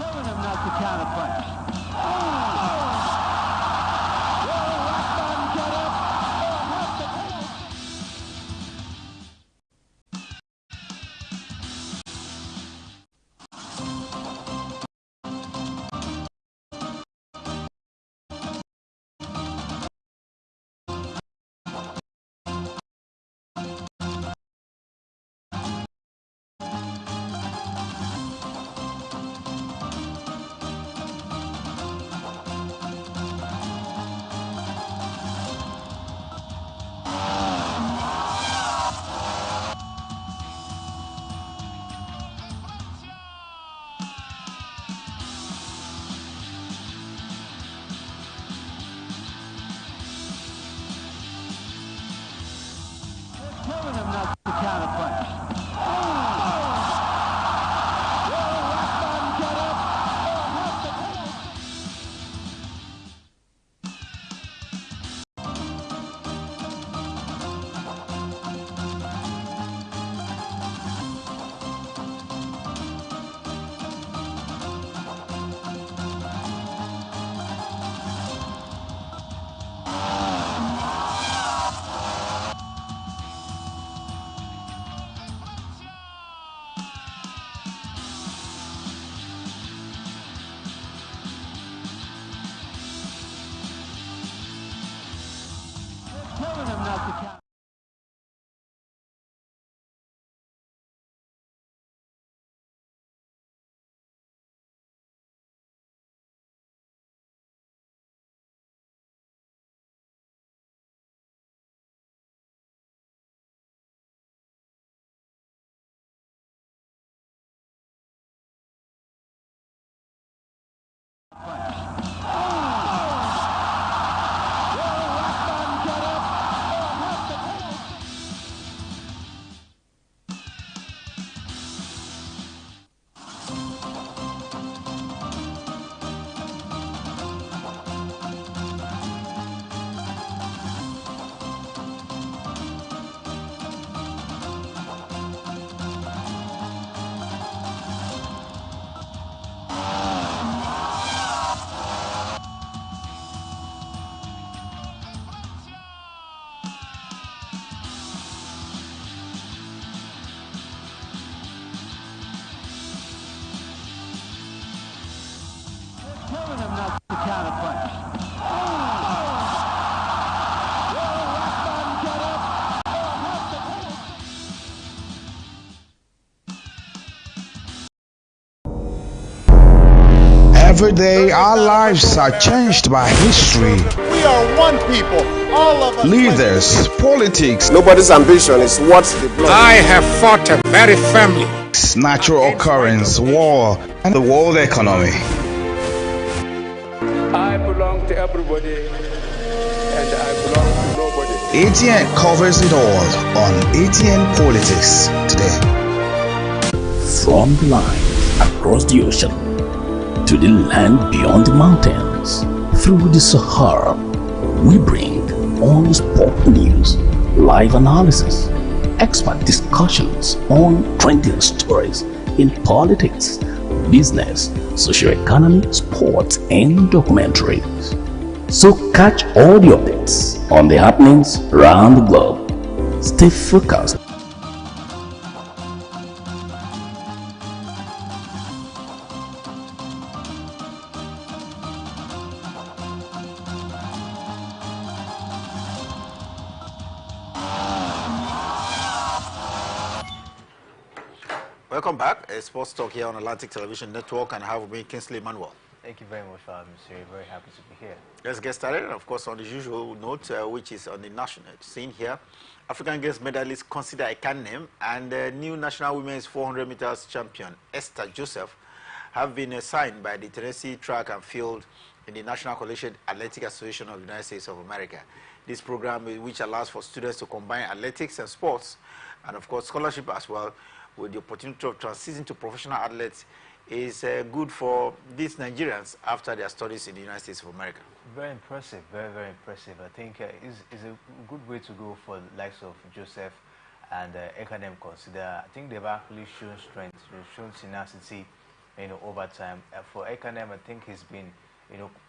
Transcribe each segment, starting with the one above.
telling him not to counterpunch. Telling him not to counterpunch. Telling him not to count. Telling him not to counterpunch. Every day, our lives are changed by history. We are one people, all of us. Leaders, politics, Nobody's ambition is what's the blood. I have fought very firmly. natural occurrence, war, and the world economy. I belong to everybody and I belong to nobody. ATN covers it all on ATN Politics today. From the line across the ocean to the land beyond the mountains, through the Sahara, we bring on-the-spot news, live analysis, expert discussions on trending stories in politics, business, socio-economy, sports, and documentaries. So catch all the updates on the happenings around the globe. Stay focused. Welcome back. Sports Talk here on Atlantic Television Network, and I have with me Kingsley Manuel. Thank you very much for having me, sir. Very happy to be here. Let's get started. Of course, on the usual note, which is on the national scene here, African Games medalist consider a can name, and the new national women's 400 meters champion, Esther Joseph, have been assigned by the Tennessee Track and Field in the National Collegiate Athletic Association of the United States of America. This program, which allows for students to combine athletics and sports, and of course scholarship as well, with the opportunity of transitioning to professional athletes, is good for these Nigerians after their studies in the United States of America. Very impressive, very, very impressive. I think it's a good way to go for the likes of Joseph and Ekadem consider. I think they've actually shown strength, they've shown tenacity overtime. For Ekanem, I think he's been,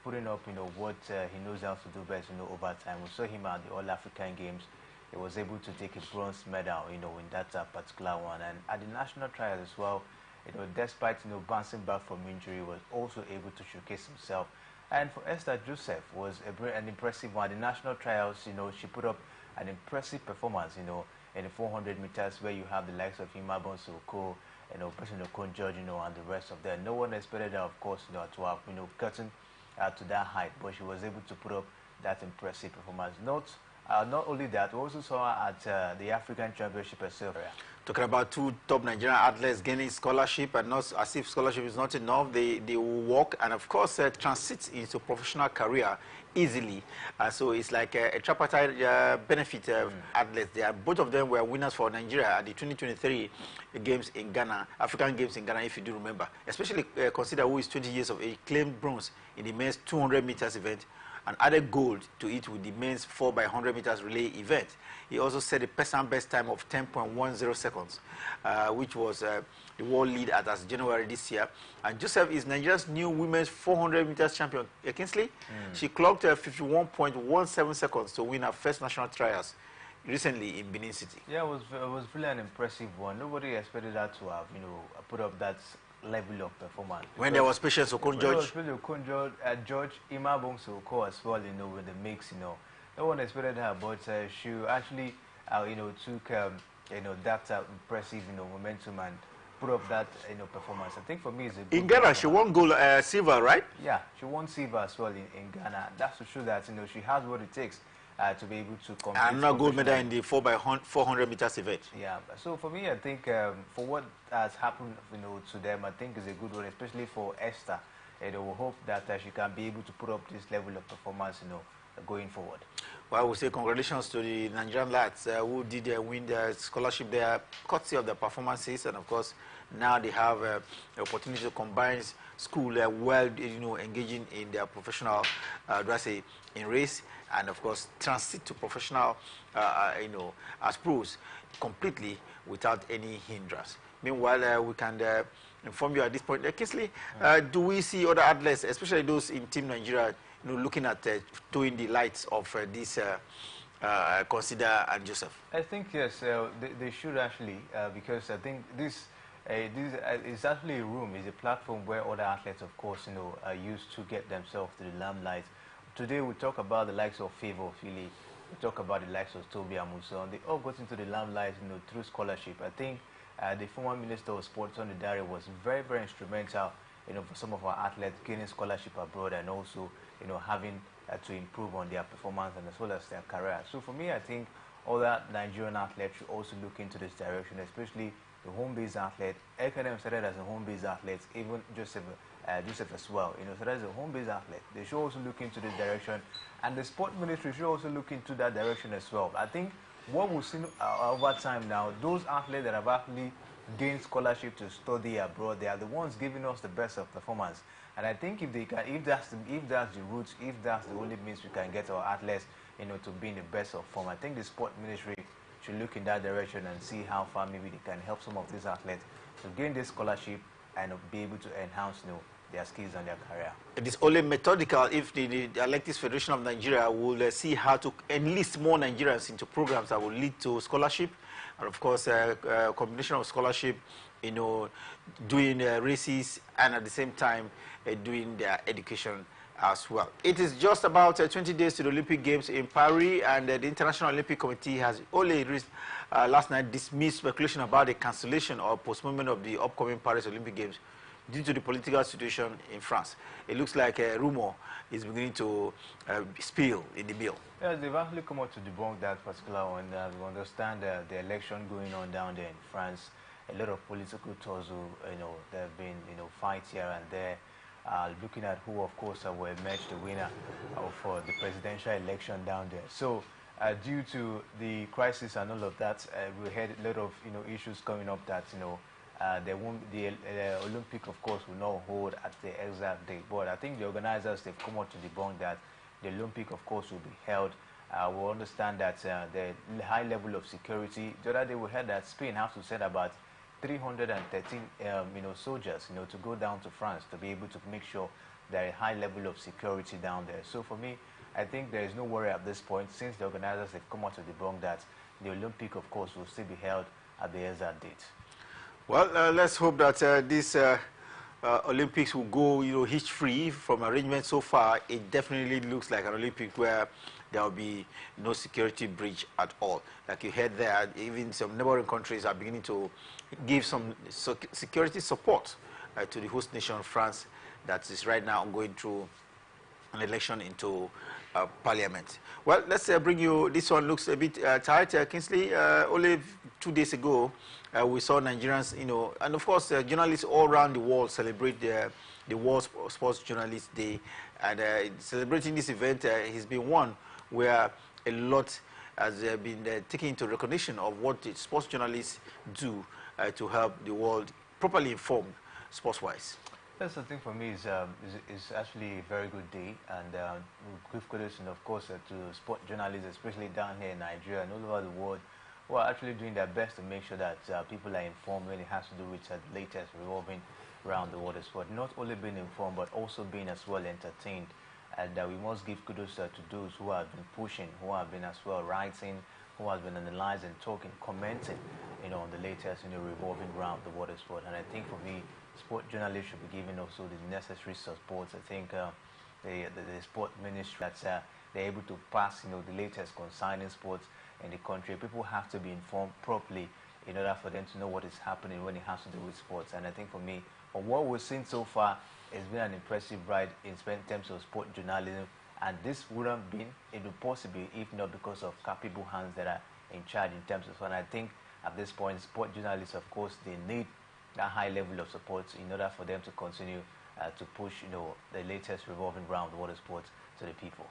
putting up, what he knows how to do best, overtime. We saw him at the All-African Games. He was able to take a bronze medal, in that particular one. And at the national trials as well, despite, bouncing back from injury, he was also able to showcase himself. And for Esther Joseph, was an impressive one. The national trials, she put up an impressive performance, in the 400 meters, where you have the likes of Imabon Soko, President George, and the rest of them. No one expected her, of course, to have, gotten to that height, but she was able to put up that impressive performance. Not only that, we also saw her at the African Championship herself. Talking about two top Nigerian athletes gaining scholarship, and not as if scholarship is not enough, they will work and of course transit into professional career easily. So it's like a tripartite benefit athletes. Both of them were winners for Nigeria at the 2023 games in Ghana, African Games in Ghana, if you do remember. Especially consider who is 20 years of age, claimed bronze in the men's 200 meters event and added gold to it with the men's 4x100 meters relay event. He also set a personal best time of 10.10 seconds, which was the world lead as January this year. And Joseph is Nigeria's new women's 400 meters champion. Kingsley, she clocked 51.17 seconds to win her first national trials recently in Benin City. Yeah, it was really an impressive one. Nobody expected her to have, put up that level of performance. When there was Patience Okon George. George Imabong Soko as well, with the mix, no one expected her, but she actually, took, that impressive, momentum and put up that, performance. I think for me, it's a good in Ghana, she won gold, silver, right? Yeah, she won silver as well in Ghana. That's to show that, she has what it takes to be able to compete. And not gold medal in the 4x400 meters event. Yeah, so for me, I think for what has happened, to them, I think is a good one, especially for Esther. We hope that she can be able to put up this level of performance, going forward. Well, we say congratulations to the Nigerian lads who did win their scholarship there, courtesy of their performances, and of course now they have the opportunity to combine school while engaging in their professional, in race, and of course transit to professional, as pros completely without any hindrance. Meanwhile, we can inform you at this point, Kingsley, do we see other athletes, especially those in Team Nigeria, looking at towing the lights of this Consider and Joseph? I think yes, they should actually, because I think this is actually a room, is a platform where other athletes, of course, are used to get themselves to the limelight. Today we talk about the likes of Favor Philly, we talk about the likes of Toby Amuson. They all got into the limelight, through scholarship. I think the former Minister of Sports, Tony Dare, was very, very instrumental, for some of our athletes gaining scholarship abroad and also, having to improve on their performance and as well as their career. So for me, I think other Nigerian athletes should also look into this direction, especially the home-based athlete. Ekanem started as a home-based athlete, even Joseph as well. Started as a home-based athlete. They should also look into this direction, and the sport ministry should also look into that direction as well. I think what we've seen over time now, those athletes that have actually gained scholarship to study abroad, they are the ones giving us the best of performance. And I think if that's the route, if that's the only means we can get our athletes, to be in the best of form, I think the sport ministry should look in that direction and see how far maybe they can help some of these athletes to gain this scholarship and be able to enhance, their skills and their career. It is only methodical if the Athletics Federation of Nigeria will see how to enlist more Nigerians into programs that will lead to scholarship, and of course a combination of scholarship, doing races and at the same time doing their education as well. It is just about 20 days to the Olympic Games in Paris, and the International Olympic Committee has only last night dismissed speculation about the cancellation or postponement of the upcoming Paris Olympic Games due to the political situation in France. It looks like a rumor is beginning to spill in the bill. Yeah, they've actually come out to debunk that particular one. We understand the election going on down there in France. A lot of political tussle, there have been, fights here and there. Looking at who, of course, will emerge the winner for the presidential election down there. So, due to the crisis and all of that, we had a lot of, issues coming up that, the Olympic, of course, will not hold at the exact date. But I think the organizers, they've come out to debunk that the Olympic, of course, will be held. We understand that the high level of security. The other day we heard that Spain has to send about 313 soldiers, to go down to France to be able to make sure there is a high level of security down there. So for me, I think there is no worry at this point, since the organizers have come out to debunk that the Olympic, of course, will still be held at the exact date. Well, let's hope that this Olympics will go, hitch-free. From arrangements so far, it definitely looks like an Olympic where there will be no security breach at all. Like you heard there, even some neighboring countries are beginning to give some security support to the host nation, France, that is right now going through an election into parliament. Well, let's bring you, this one looks a bit tight. Kingsley, only 2 days ago, we saw Nigerians, and of course, journalists all around the world celebrate the World Sports Journalists Day. And celebrating this event has been one where a lot has been taken into recognition of what the sports journalists do to help the world properly informed sports-wise. That's the thing for me is actually a very good day, and give kudos, and of course, to sport journalists, especially down here in Nigeria and all over the world, who are actually doing their best to make sure that people are informed when it has to do with the latest revolving around the world of sport. Not only being informed, but also being as well entertained. And we must give kudos to those who have been pushing, who have been as well writing, who have been analyzing, talking, commenting, on the latest, revolving around the world of sport. And I think for me, sport journalists should be given also the necessary support. I think the sport ministry, that's they're able to pass, the latest concerning sports in the country. People have to be informed properly in order for them to know what is happening when it has to do with sports. And I think for me, for what we've seen so far, it's been an impressive ride in terms of sport journalism. And this wouldn't have been possible if not because of capable hands that are in charge in terms of sport. And I think at this point, sport journalists, of course, they need that high level of support in order for them to continue to push, the latest revolving around the world of sports to the people.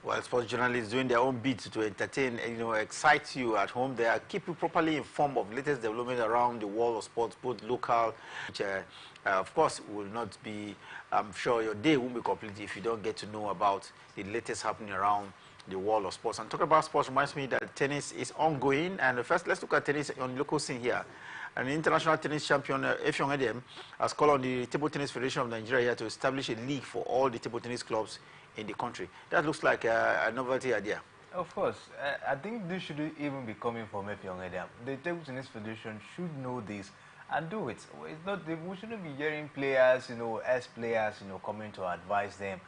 Well, sports journalists doing their own bit to entertain and, excite you at home. They keep you properly informed of latest development around the world of sports, both local, which, of course, will not be, I'm sure your day won't be complete if you don't get to know about the latest happening around the world of sports. And talking about sports reminds me that tennis is ongoing. And first, let's look at tennis on the local scene here. An international tennis champion, Effiong Edem, has called on the Table Tennis Federation of Nigeria to establish a league for all the table tennis clubs in the country. That looks like a novelty idea. Of course. I think this should even be coming from Effiong Edem. The Table Tennis Federation should know this and do it. It's not, we shouldn't be hearing players, ex-players, coming to advise them,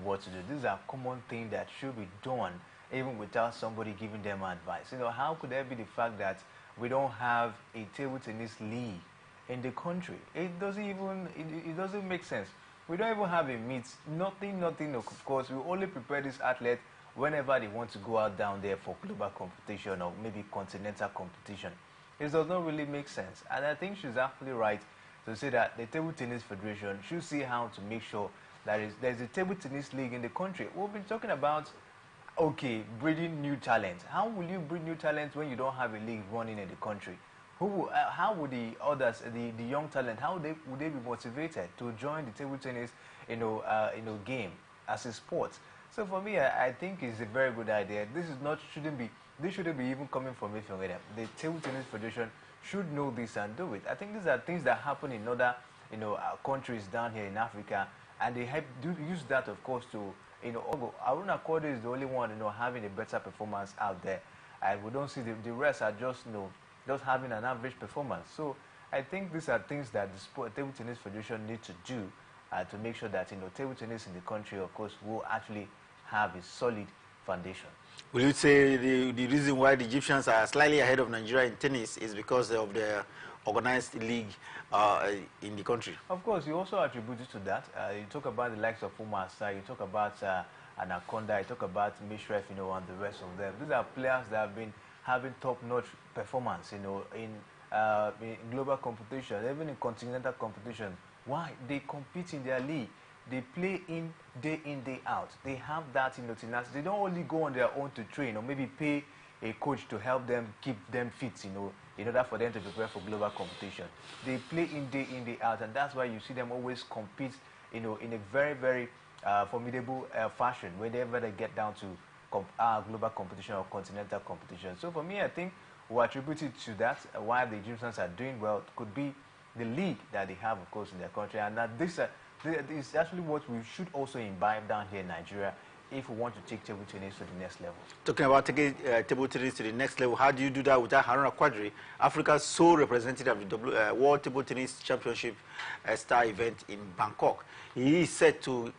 what to do. These are common things that should be done even without somebody giving them advice. How could there be the fact that we don't have a table tennis league in the country? It doesn't even, it doesn't make sense. We don't even have a meet, nothing, of course. We only prepare this athlete whenever they want to go out down there for global competition or maybe continental competition. It does not really make sense. And I think she's absolutely right to say that the Table Tennis Federation should see how to make sure that there's a table tennis league in the country. We've been talking about, okay, breeding new talent. How will you breed new talent when you don't have a league running in the country? How would the others, the young talent, how would they be motivated to join the table tennis, game as a sport? So for me, I think it's a very good idea. This shouldn't be even coming from Effiong Edem. The Table Tennis Federation should know this and do it. I think these are things that happen in other, countries down here in Africa, and they do use that, of course, to, Aruna Kode is the only one, having a better performance out there, and we don't see the rest are just, just having an average performance. So I think these are things that the Table Tennis Federation needs to do to make sure that table tennis in the country, of course, will actually have a solid foundation. Will you say the reason why the Egyptians are slightly ahead of Nigeria in tennis is because of the organized league in the country? Of course, you also attribute it to that. You talk about the likes of Umasa, you talk about Anaconda, you talk about Mishref, and the rest of them. These are players that have been having top-notch performance, in global competition, even in continental competition. Why? They compete in their league. They play day in, day out. They have that, tenacity. They don't only go on their own to train or maybe pay a coach to help them keep them fit, in order for them to prepare for global competition. They play day in, day out, and that's why you see them always compete, in a very, very formidable fashion whenever they get down to global competition or continental competition. So for me, I think will attribute it to that. Why the Egyptians are doing well could be the league that they have, of course, in their country. And that this is actually what we should also imbibe down here in Nigeria if we want to take table tennis to the next level. Talking about taking table tennis to the next level, how do you do that without Haruna Quadri, Africa's sole representative of the World Table Tennis Championship star event in Bangkok? He is set to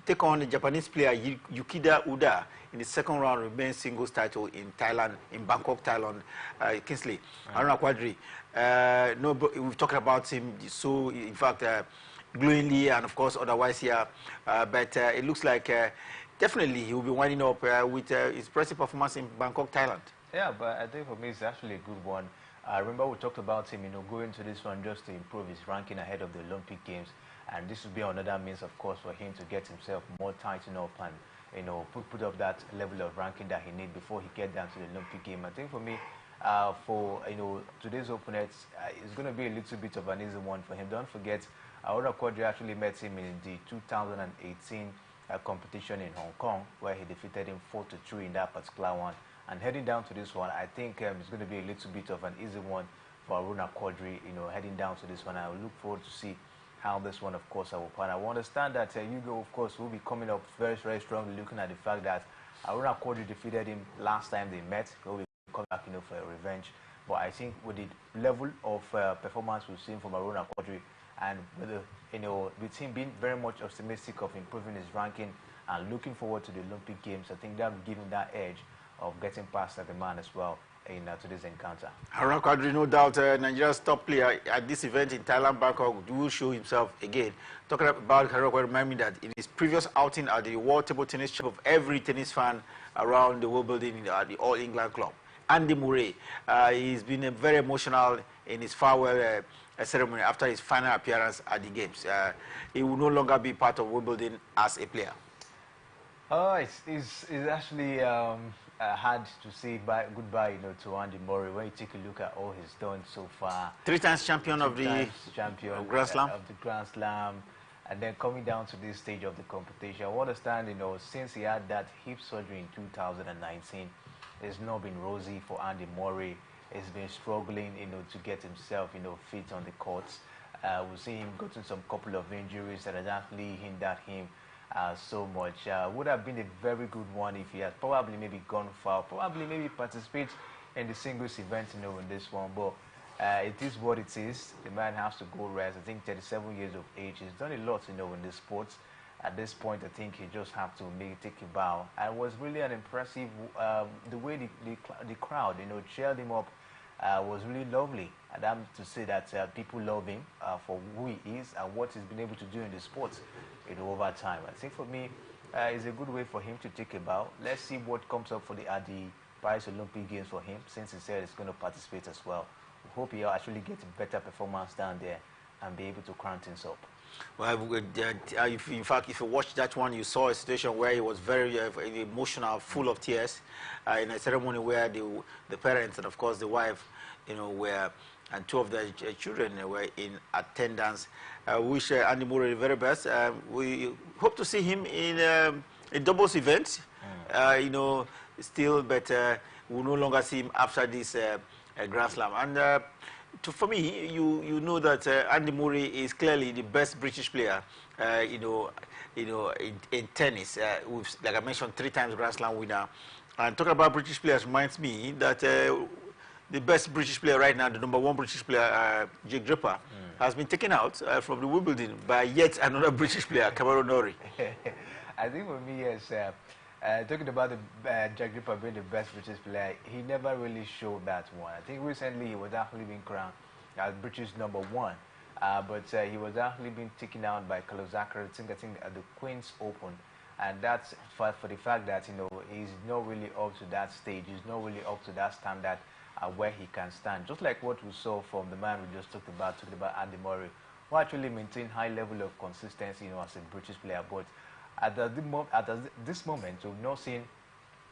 take on the Japanese player Yukida Uda in the second round men's singles title in Thailand, in Bangkok, Thailand. Kingsley, Haruna Quadri. No, we've talked about him so, in fact, glowingly and of course otherwise here, but it looks like definitely he will be winding up with his impressive performance in Bangkok, Thailand. Yeah, but I think for me it's actually a good one. I remember we talked about him, going to this one just to improve his ranking ahead of the Olympic Games, and this will be another means, of course, for him to get himself more tightened up and put up that level of ranking that he needs before he gets down to the Olympic game. I think for me, for today's opponent, it's going to be a little bit of an easy one for him. Don't forget, Haruna Quadri actually met him in the 2018 competition in Hong Kong, where he defeated him 4-3 in that particular one. And heading down to this one, I think it's going to be a little bit of an easy one for Haruna Quadri, heading down to this one. I will look forward to see how this one, of course, I will plan. I will understand that Hugo, of course, will be coming up very, very strongly, looking at the fact that Haruna Quadri defeated him last time they met. He will come back, for a revenge. But I think with the level of performance we've seen from Haruna Quadri, and with him being very much optimistic of improving his ranking and looking forward to the Olympic Games, I think that will give him that edge of getting past the man as well in today's encounter. Haruna Quadri, no doubt, Nigeria's top player at this event in Thailand, Bangkok, will show himself again. Talking about Haruna Quadri, remind me that in his previous outing at the World Table Tennis Championship of every tennis fan around the world building at the All England Club, Andy Murray, he's been very emotional in his farewell ceremony after his final appearance at the games. He will no longer be part of Wimbledon as a player. Oh, it's actually hard to say goodbye, to Andy Murray when you take a look at all he's done so far. 3 times champion of the Grand Slam. Of the Grand Slam, and then coming down to this stage of the competition. I understand, since he had that hip surgery in 2019, it's not been rosy for Andy Murray. He's been struggling, to get himself, fit on the courts. We see him gotten some couple of injuries that has actually hindered him so much. Would have been a very good one if he had probably maybe gone far, probably maybe participate in the singles event, in this one. But it is what it is. The man has to go rest. I think 37 years of age. He's done a lot, in this sports. At this point, I think he just have to maybe take a bow. And it was really an impressive, the way the crowd, cheered him up. Was really lovely. And I'm to say that people love him for who he is and what he's been able to do in the sports over time. I think for me, it's a good way for him to take a bow. Let's see what comes up at the Paris Olympic Games for him, since he said he's going to participate as well. We hope he'll actually get a better performance down there and be able to crown things up. Well, in fact, if you watch that one, you saw a situation where he was very emotional, full of tears, in a ceremony where the parents and, of course, the wife, were, and 2 of their children were in attendance. Wish Andy Murray the very best. We hope to see him in a doubles event, still, but we'll no longer see him after this Grand Slam. And for me, you know that Andy Murray is clearly the best British player, in tennis. Like I mentioned, 3 times Grand Slam winner. And talking about British players reminds me that the best British player right now, the #1 British player, Jake Draper, has been taken out from the Wimbledon by yet another British player, Cameron Norrie. I think for me, yes. Talking about Jack Draper being the best British player, he never really showed that one. I think recently he was actually being crowned as British #1, but he was actually being taken out by Carlos Zachary, I think at the Queen's Open, and that's for the fact that he's not really up to that stage. He's not really up to that standard where he can stand. Just like what we saw from the man we just talked about Andy Murray, who actually maintained high level of consistency, as a British player, but at this moment, we've not seen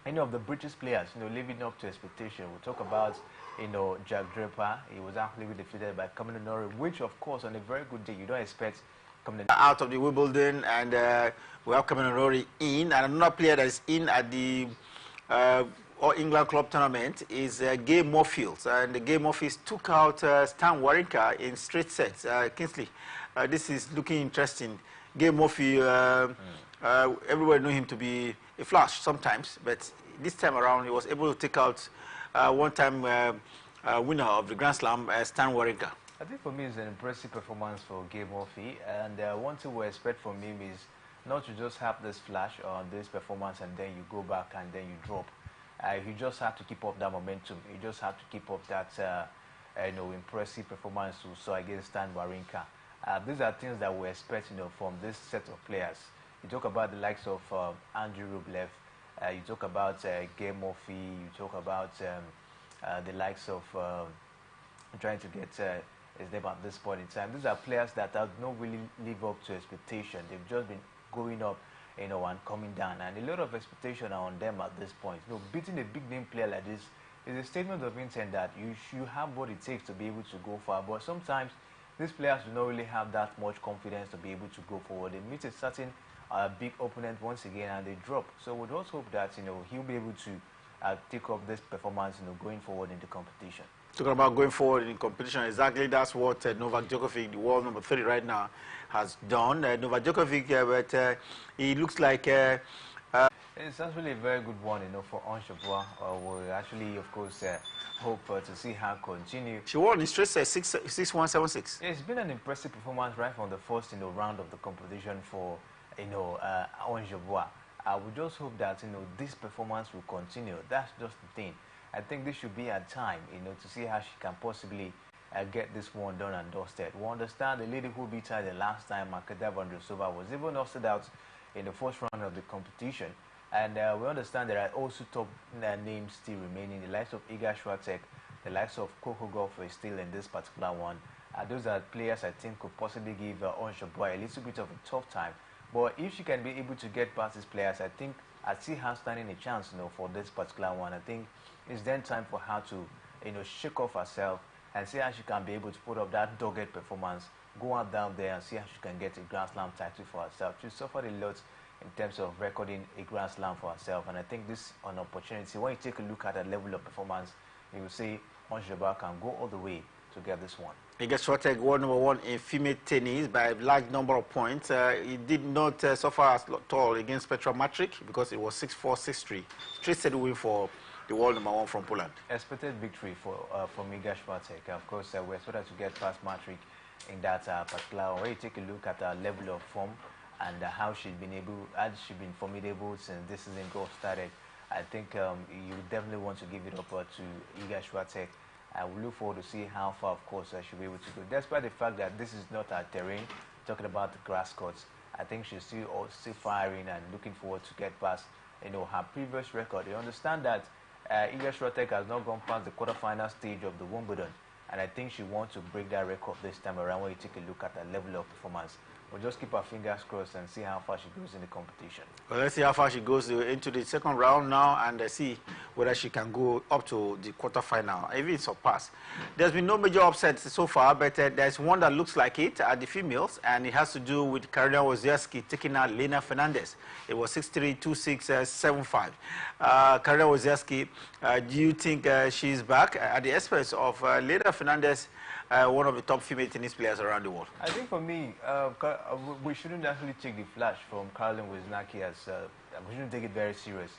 any of the British players, living up to expectation. We talk about, Jack Draper. He was actually defeated by Cameron Norrie, which, of course, on a very good day, you don't expect coming out of the Wimbledon, and we have Cameron Norrie in, and another player that is in at the All England Club Tournament is Gay Moorfields, and the Gay Moorfields took out Stan Wawrinka in straight sets. Kingsley, this is looking interesting. Gay Moorfield, everybody knew him to be a flash sometimes, but this time around he was able to take out one-time winner of the Grand Slam, Stan Wawrinka. I think for me it's an impressive performance for Gay Murphy, and one thing we expect from him is not to just have this flash on this performance and then you go back and then you drop. You just have to keep up that momentum. You just have to keep up that impressive performance we saw against Stan Wawrinka. These are things that we expect from this set of players. You talk about the likes of Andrew Rublev, you talk about Gay Murphy, you talk about the likes of trying to get his name at this point in time. These are players that have not really lived up to expectation. They've just been going up, and coming down, and a lot of expectation are on them at this point. Beating a big name player like this is a statement of intent that you have what it takes to be able to go far. But sometimes these players do not really have that much confidence to be able to go forward. They meet a certain big opponent once again and they drop. So we'd also hope that he'll be able to take up this performance going forward in the competition. Talking about going forward in competition, exactly that's what Novak Djokovic, the world number 30 right now, has done. Novak Djokovic, but he looks like... It's actually a very good one, for Onshebois. We'll actually, of course, hope to see her continue. She won in straight set 6-1, 7-6. It's been an impressive performance right from the first round of the competition for Onshebois. We just hope that this performance will continue. That's just the thing. I think this should be a time, to see how she can possibly get this one done and dusted. We understand the lady who beat her the last time, Marketa Vondrousova, was even dusted out in the first round of the competition. And we understand there are also top names still remaining. The likes of Iga Swiatek, the likes of Coco Gauff is still in this particular one. Those are players I think could possibly give Onshebois a little bit of a tough time. But if she can be able to get past these players, I think I see her standing a chance, for this particular one. I think it's then time for her to, shake off herself and see how she can be able to put up that dogged performance, go out down there and see how she can get a Grand Slam title for herself. She suffered a lot in terms of recording a Grand Slam for herself, and I think this is an opportunity. When you take a look at her level of performance, you will see Onshebois can go all the way to get this one. Iga Swiatek won number 1 in female tennis by a large number of points. He did not suffer at all against Petra Matrick because it was 6-4, 6-3. Straight set win for the world number 1 from Poland. Expected victory from Iga Swiatek. Of course, we expected to get past Matrick in that particular one. When you take a look at her level of form and how she's been formidable since this season got started, I think you definitely want to give it up to Iga Swiatek. I will look forward to see how far, of course, she'll be able to go. Despite the fact that this is not her terrain, talking about the grass courts, I think she's still firing and looking forward to get past, her previous record. You understand that Iga Swiatek has not gone past the quarterfinal stage of the Wimbledon, and I think she wants to break that record this time around when you take a look at her level of performance. We'll just keep our fingers crossed and see how far she goes in the competition. Well, let's see how far she goes into the second round now and see whether she can go up to the quarterfinal, even surpass. There's been no major upsets so far, but there's one that looks like it at the females, and it has to do with Karolina Wozniacki taking out Lena Fernandez. It was 6-3, 2-6, 7-5. Karolina Wozniacki, do you think she's back at the expense of Lena Fernandez, one of the top female tennis players around the world? I think for me, we shouldn't actually take the flash from Karolina Wozniacki as we shouldn't take it very serious.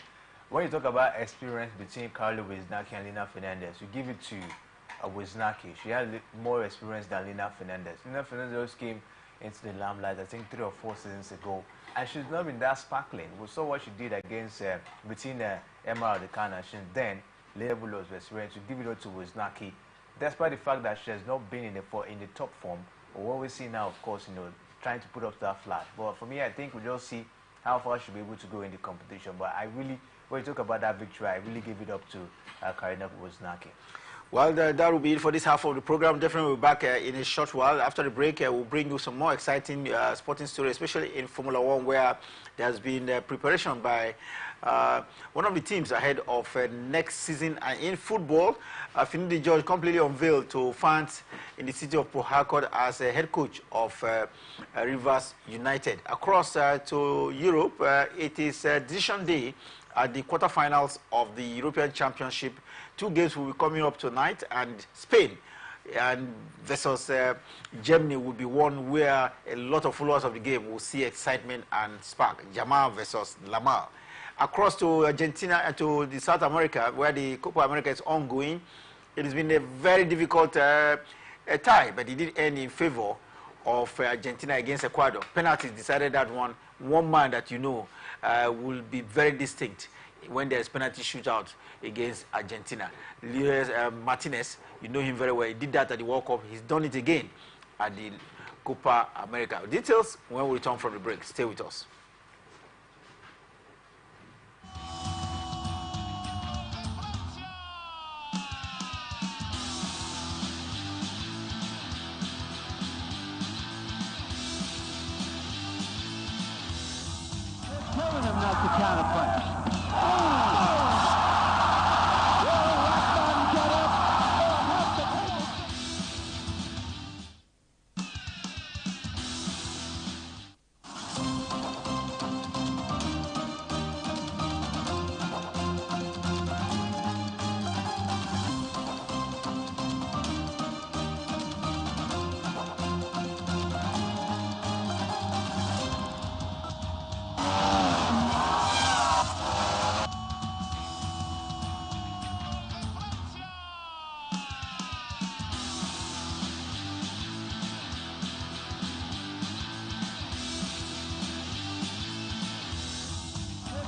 When you talk about experience between Karolina Wozniacki and Lena Fernandez, you give it to Wozniacki. She had more experience than Lena Fernandez. Lena Fernandez came into the limelight, I think, 3 or 4 seasons ago, and she's not been that sparkling. We saw what she did against between Emma Raducanu, and since then, level of experience. You give it up to Wozniacki. Despite the fact that she has not been in the top form, what we see now, of course, trying to put up that flash. But for me, I think we just see how far she'll be able to go in the competition. But I really, when you talk about that victory, I really give it up to Karolina Wozniacki. Well, that will be it for this half of the program. Definitely we'll be back in a short while. After the break, we'll bring you some more exciting sporting stories, especially in Formula 1, where there's been preparation by one of the teams ahead of next season. And in football, Finidi George completely unveiled to fans in the city of Port Harcourt as a head coach of Rivers United. Across to Europe, it is decision day at the quarterfinals of the European Championship. 2 games will be coming up tonight, and Spain and versus Germany will be one where a lot of followers of the game will see excitement and spark. Jamal versus Lamar. Across to Argentina and to the South America, where the Copa America is ongoing, it has been a very difficult tie, but it did end in favor of Argentina against Ecuador. Penalties decided that one. One man that you know will be very distinct when there's penalty shootout against Argentina. Martinez, you know him very well. He did that at the World Cup. He's done it again at the Copa America. Details when we return from the break. Stay with us. Telling him not to counterpunch.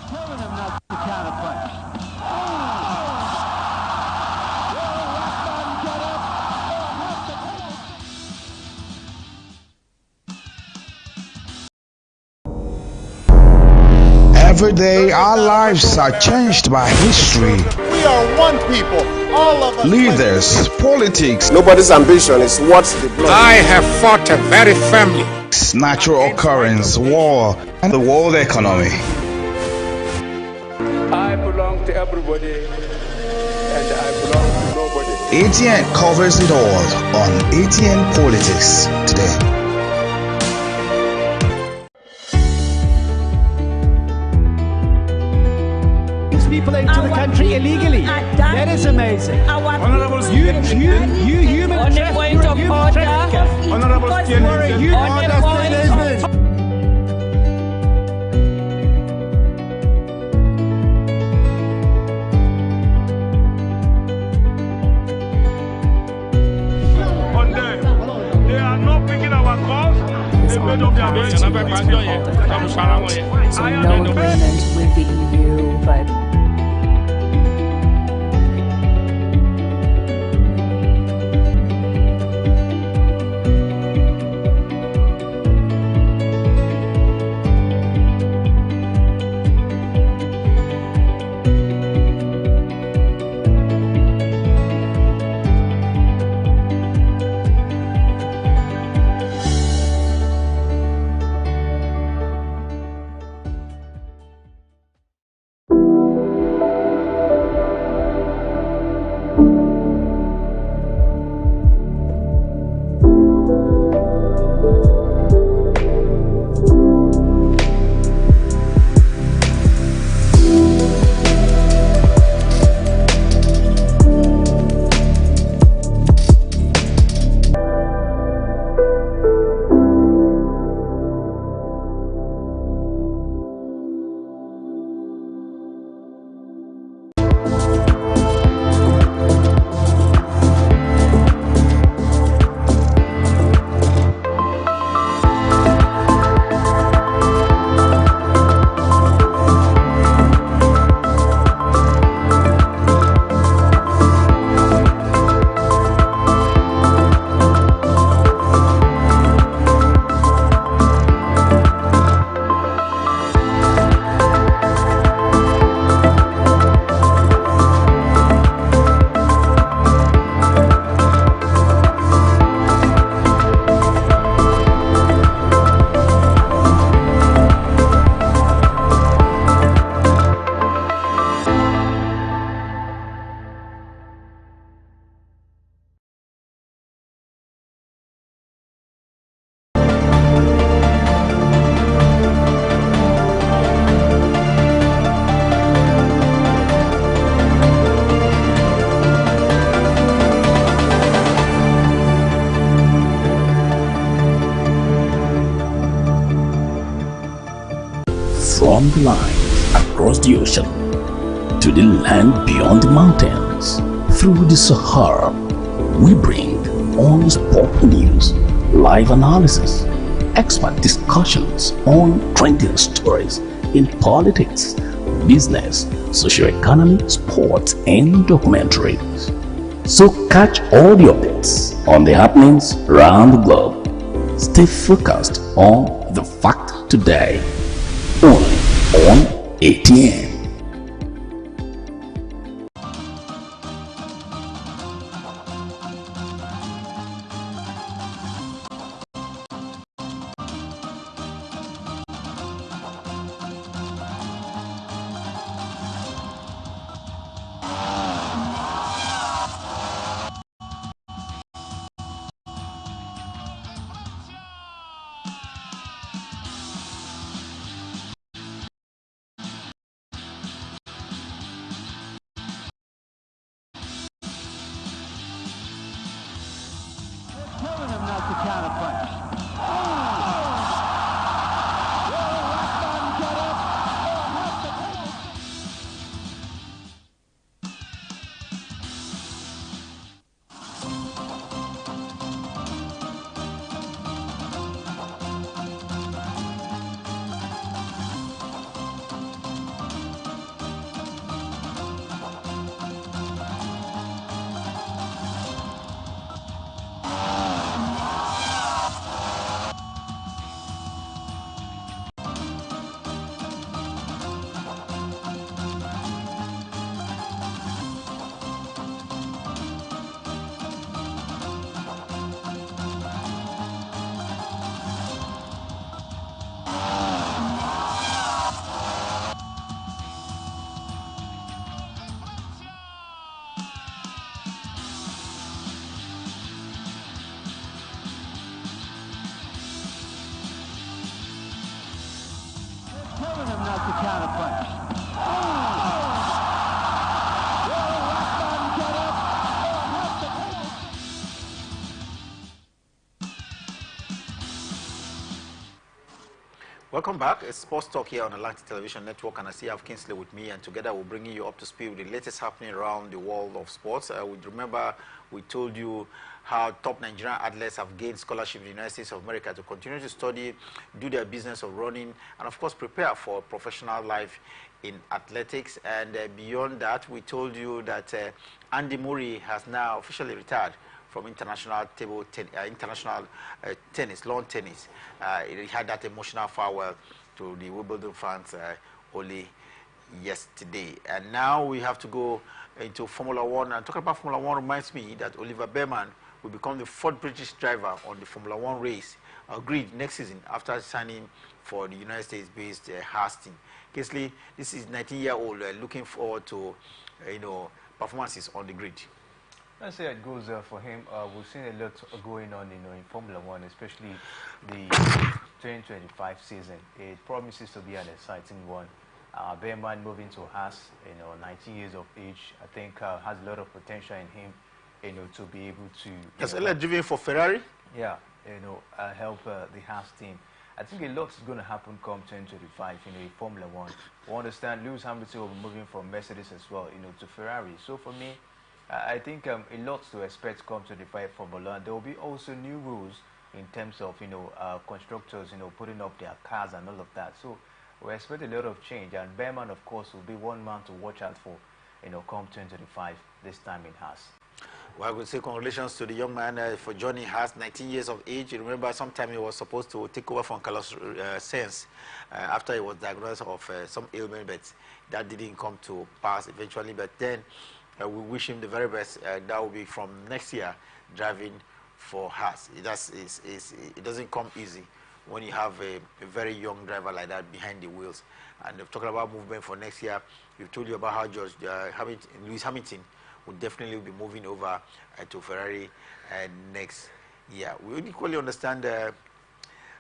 Telling him not to counterpunch. Every day, our lives are changed by history, We are one people, all of us. leaders, politics, Nobody's ambition is what's the blood. I have fought a very firmly. natural occurrence, war, and the world economy. I belong to everybody, and I belong to nobody. ATN covers it all on ATN Politics today. People into the country illegally. That is amazing. You human trafficker. You're a human trafficker. On them, they are not picking our calls. They made up their minds. So no agreement with the EU, but From the line across the ocean to the land beyond the mountains, through the Sahara, we bring on sport news, live analysis, expert discussions on trending stories in politics, business, socio-economy, sports, and documentaries. So catch all the updates on the happenings around the globe. Stay focused on the fact today, only on ATN. Telling him not to counterpunch. Telling him not to counterpunch. Welcome back. It's Sports Talk here on Atlantic Television Network, and I see I have Kingsley with me, and together we're bringing you up to speed with the latest happening around the world of sports. Remember, we told you how top Nigerian athletes have gained scholarship in the United States of America to continue to study, do their business of running, and of course prepare for professional life in athletics. And beyond that, we told you that Andy Murray has now officially retired from international tennis, lawn tennis. He had that emotional farewell to the Wimbledon fans only yesterday. And now we have to go into Formula One. And talking about Formula One reminds me that Oliver Behrman will become the fourth British driver on the Formula One race grid next season after signing for the United States-based Haas team. Kingsley, this is 19-year-old looking forward to performances on the grid. Let's say it goes for him. We've seen a lot going on, in Formula One, especially the 2025 season. It promises to be an exciting one. Behrman moving to Haas, 19 years of age, I think has a lot of potential in him, to be able to. Has Ella driven for Ferrari? Yeah, help the Haas team. I think a lot is going to happen come 2025, in Formula One. We understand Lewis Hamilton will be moving from Mercedes as well, to Ferrari. So for me, I think a lot to expect come 2025 Formula One. There will be also new rules in terms of, constructors, putting up their cars and all of that. So we expect a lot of change. And Behrman, of course, will be one man to watch out for, come 2025, this time in Haas. Well, I would say congratulations to the young man for joining Haas, 19 years of age. You remember sometime he was supposed to take over from Carlos Sainz after he was diagnosed of some ailment, but that didn't come to pass eventually. But then we wish him the very best. That will be from next year, driving for Haas. It doesn't come easy when you have a very young driver like that behind the wheels. And talking about movement for next year, we've told you about how Lewis Hamilton will definitely be moving over to Ferrari next year. We equally understand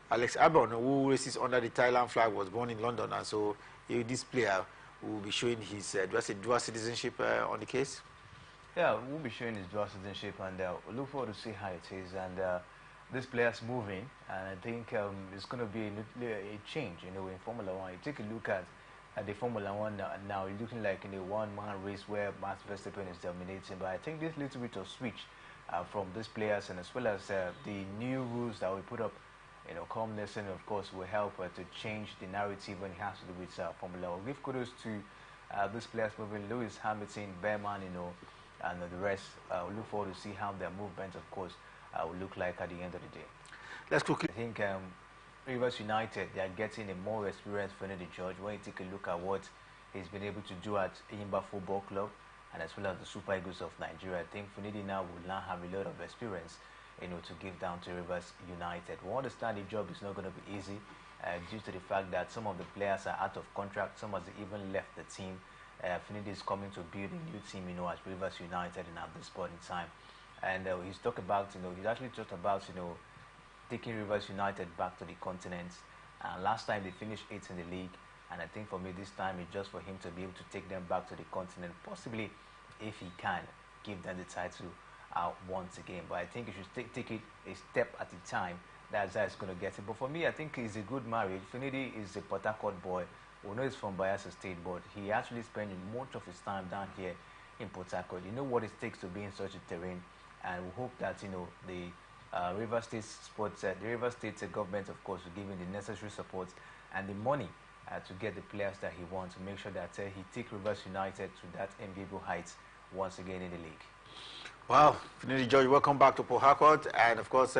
Alex Albon, who races under the Thailand flag, was born in London, and so this player will be showing his dual citizenship on the case. Yeah, we'll be showing his dual citizenship, and we'll look forward to see how it is. And these players moving, and I think it's going to be a change, in Formula One. You take a look at the Formula One now, it's looking like in a one-man race where Max Verstappen is dominating. But I think this little bit of switch from these players, and as well as the new rules that we put up, calmness, and of course will help to change the narrative when it has to do with Formula One. Give kudos to these players moving: Lewis Hamilton, Behrman, and the rest. We look forward to see how their movement, of course, will look like at the end of the day. Let's quickly. I think Rivers United, they are getting a more experienced Finidi George. When you take a look at what he's been able to do at Imba Football Club and as well as the Super Eagles of Nigeria, I think Finidi now will now have a lot of experience, to give down to Rivers United. We understand the job is not going to be easy due to the fact that some of the players are out of contract, some have even left the team. Finidi is coming to build a new team, at Rivers United and at this point in time. And he's talked about, he's actually talked about, taking Rivers United back to the continent. Last time they finished 8th in the league, and I think for me this time it's just for him to be able to take them back to the continent, possibly if he can give them the title once again. But I think you should take it a step at a time. That's how it's going to get it. But for me, I think it's a good marriage. Finidi is a Port Harcourt boy. We know he's from Bayelsa State, but he actually spends much of his time down here in Port Harcourt. You know what it takes to be in such a terrain, and we hope that the Rivers State Sports, the Rivers State government, of course, will give him the necessary support and the money to get the players that he wants, to make sure that he takes Rivers United to that enviable heights once again in the league. Wow, Finidi George, welcome back to Port Harcourt, and of course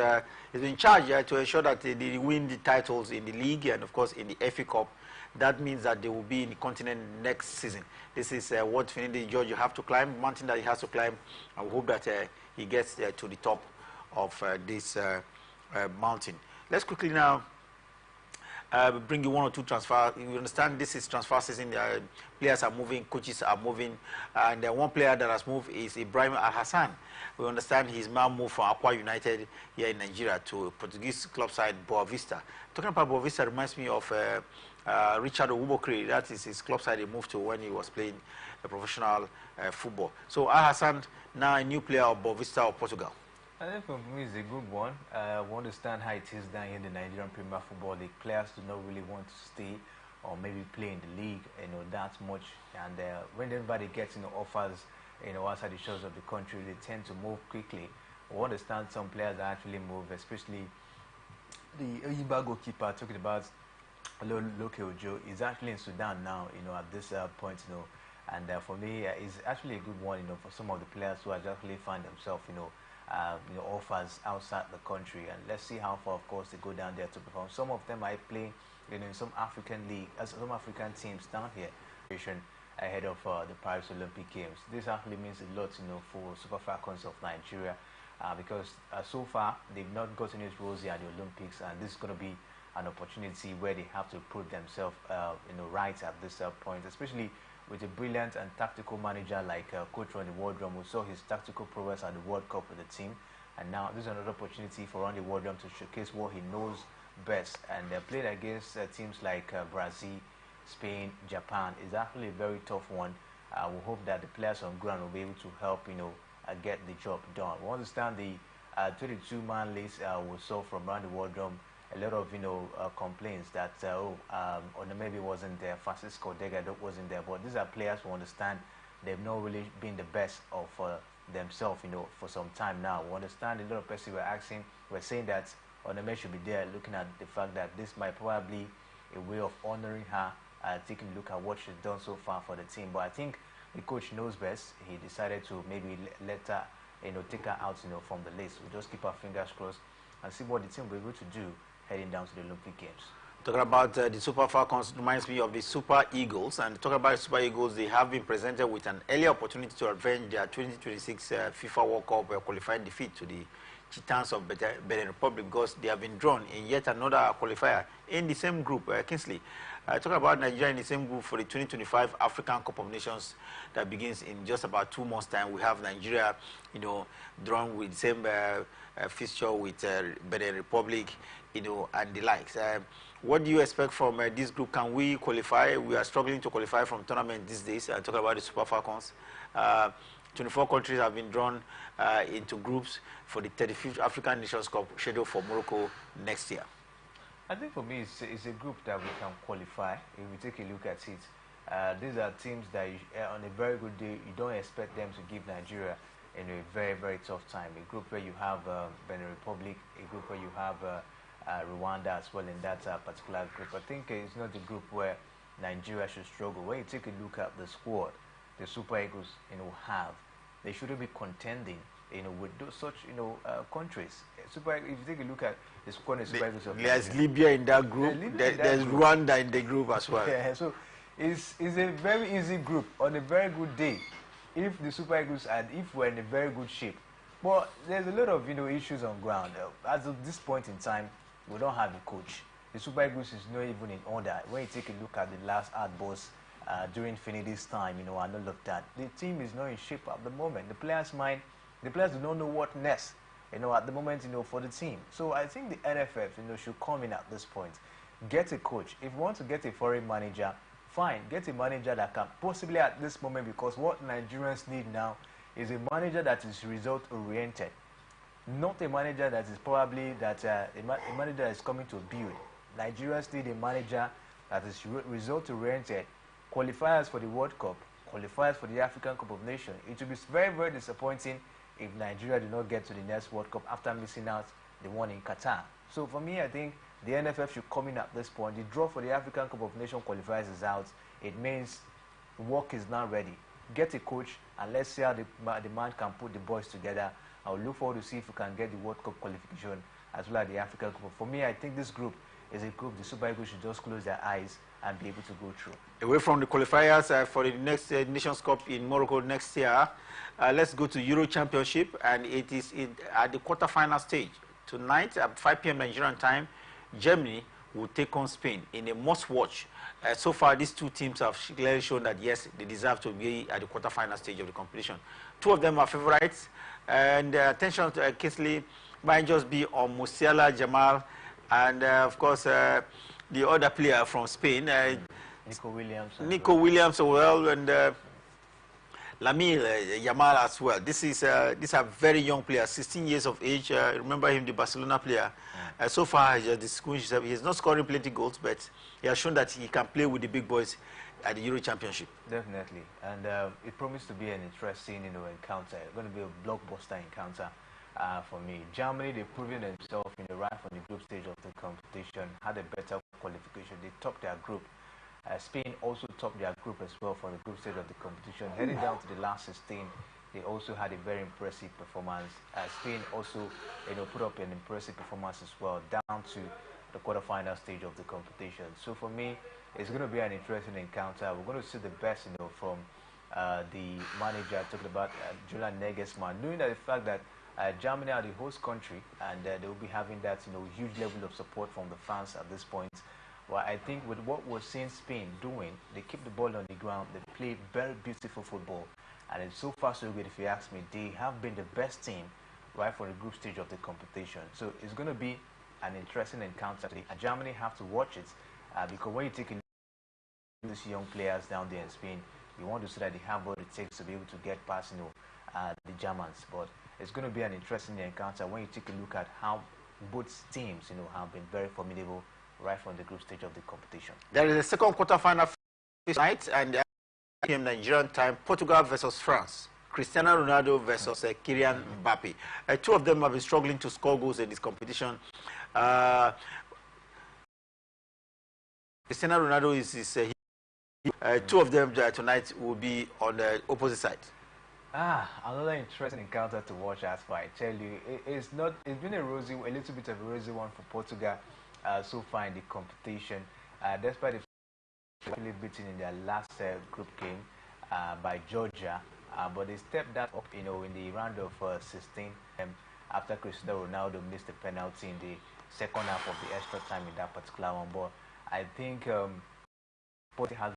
he's in charge to ensure that they win the titles in the league and of course in the FA Cup. That means that they will be in the continent next season. This is what Finidi George you have to climb, mountain that he has to climb, and we hope that he gets to the top of this mountain. Let's quickly now bring you one or two transfer. You understand this is transfer season. Players are moving, coaches are moving, and one player that has moved is Ibrahim Al-Hassan. We understand he's now moved from Akwa United here in Nigeria to Portuguese club side Boa Vista. Talking about Boa Vista reminds me of Richard Owubokri. That is his club side he moved to when he was playing professional football. So Al-Hassan, now a new player of Boa Vista of Portugal. I think for me it's a good one. We understand how it is down here in the Nigerian Premier Football League. Players do not really want to stay or maybe play in the league, that much. And whenever they get offers, outside the shores of the country, they tend to move quickly. We understand some players that actually move, especially the Oyiba goalkeeper talking about Loke Ojo is actually in Sudan now, at this point, and for me, it's actually a good one, for some of the players who actually find themselves, offers outside the country, and let's see how far, of course, they go down there to perform. Some of them might play, in some African league, some African teams down here, ahead of the Paris Olympic Games. This actually means a lot, for Super Falcons of Nigeria, because so far they've not gotten it rosy at the Olympics, and this is going to be an opportunity where they have to prove themselves, right at this point, especially with a brilliant and tactical manager like Coach Ronnie Wardrum, who saw his tactical prowess at the World Cup with the team. And now this is another opportunity for Ronnie Wardrum to showcase what he knows best. And played against teams like Brazil, Spain, Japan is actually a very tough one. We hope that the players on ground will be able to help, get the job done. We understand the 22-man list we saw from Ronnie Wardrum. A lot of complaints that maybe wasn't there, Francisco Dega wasn't there, but these are players who understand they've not really been the best of themselves, for some time now. We understand a lot of people were saying that Onome should be there, looking at the fact that this might probably a way of honoring her, taking a look at what she's done so far for the team. But I think the coach knows best. He decided to maybe let her, take her out, from the list. We'll just keep our fingers crossed and see what the team will be able to do heading down to the Olympic Games. Talking about the Super Falcons reminds me of the Super Eagles, and talking about Super Eagles, they have been presented with an early opportunity to avenge their 2026 FIFA World Cup qualifying defeat to the Titans of Benin Republic, because they have been drawn in yet another qualifier in the same group, Kingsley. Talking about Nigeria in the same group for the 2025 African Cup of Nations that begins in just about 2 months' time. We have Nigeria, drawn with the same fixture with Benin Republic, and the likes. What do you expect from this group? Can we qualify? We are struggling to qualify from tournament these days. Talking about the Super Falcons. 24 countries have been drawn into groups for the 35th African Nations Cup scheduled for Morocco next year. I think for me, it's a group that we can qualify if we take a look at it. These are teams that on a very good day, you don't expect them to give Nigeria in a very, very tough time. A group where you have Benin Republic, a group where you have Rwanda as well in that particular group. I think it's not the group where Nigeria should struggle. When you take a look at the squad, the Super Eagles, have, they shouldn't be contending, with such, countries. If you take a look at the squad of Super Eagles of there's Nigeria, Libya in that group. There's Rwanda in the group as well. Yeah, so it's a very easy group on a very good day. If the Super Eagles and if we're in a very good shape, but there's a lot of issues on ground. As of this point in time, we don't have a coach. The Super Eagles is not even in order. When you take a look at the last outburst during Finidi's time, and all of that, the team is not in shape at the moment. The players do not know what next, at the moment, for the team. So I think the NFF, should come in at this point, get a coach. If you want to get a foreign manager, fine, get a manager that can possibly at this moment, because what Nigerians need now is a manager that is result oriented, not a manager that is probably a manager that is coming to build. Nigerians need a manager that is result oriented, qualifiers for the World Cup, qualifiers for the African Cup of Nations. It will be very, very disappointing if Nigeria do not get to the next World Cup after missing out the one in Qatar. So for me, I think the NFF should come in at this point. The draw for the African Cup of Nations qualifiers is out. It means work is not ready. Get a coach and let's see how the man can put the boys together. I'll look forward to see if we can get the World Cup qualification as well as the African Cup. For me, I think this group is a group the Super Eagles should just close their eyes and be able to go through. Away from the qualifiers for the next Nations Cup in Morocco next year, let's go to Euro Championship, and it is at the quarterfinal stage. Tonight at 5 p.m. Nigerian time, Germany will take on Spain in a must-watch. So far, these two teams have clearly shown that, yes, they deserve to be at the quarterfinal stage of the competition. Two of them are favorites, and attention to Kingsley might just be on Musiala, Jamal, and, of course, the other player from Spain, Nico Williams, well, and Lamine Yamal as well. These are very young players, 16 years of age. Remember him, the Barcelona player. So far, he has distinguished himself. He's not scoring plenty goals, but he has shown that he can play with the big boys at the Euro Championship. Definitely, and it promised to be an interesting, encounter. It's going to be a blockbuster encounter for me. Germany, they've proven themselves, right from the group stage of the competition, had a better qualification. They topped their group. Spain also topped their group as well for the group stage of the competition. Heading down to the last 16, they also had a very impressive performance. Spain also, put up an impressive performance as well, down to the quarterfinal stage of the competition. So for me, it's going to be an interesting encounter. We're going to see the best, from the manager, talking about Julian Nagelsmann, knowing that the fact that Germany are the host country, and they will be having that, huge level of support from the fans at this point. Well, I think with what we're seeing Spain doing, they keep the ball on the ground, they play very beautiful football, and it's so far so good. If you ask me, they have been the best team right for the group stage of the competition. So it's going to be an interesting encounter. And Germany have to watch it because when you take a look at these young players down there in Spain, you want to see that they have what it takes to be able to get past, the Germans. But it's going to be an interesting encounter when you take a look at how both teams, have been very formidable right from the group stage of the competition. There is a second quarterfinal tonight, and PM Nigerian time, Portugal versus France. Cristiano Ronaldo versus Kylian Mbappe. Two of them have been struggling to score goals in this competition. Cristiano Ronaldo is two of them tonight will be on the opposite side. Another interesting encounter to watch. As far I tell you, it's been a little bit of a rosy one for Portugal so far in the competition, despite the fact beaten in their last group game by Georgia, but they stepped that up, in the round of 16 after Cristiano Ronaldo missed the penalty in the second half of the extra time in that particular one. But I think Portugal has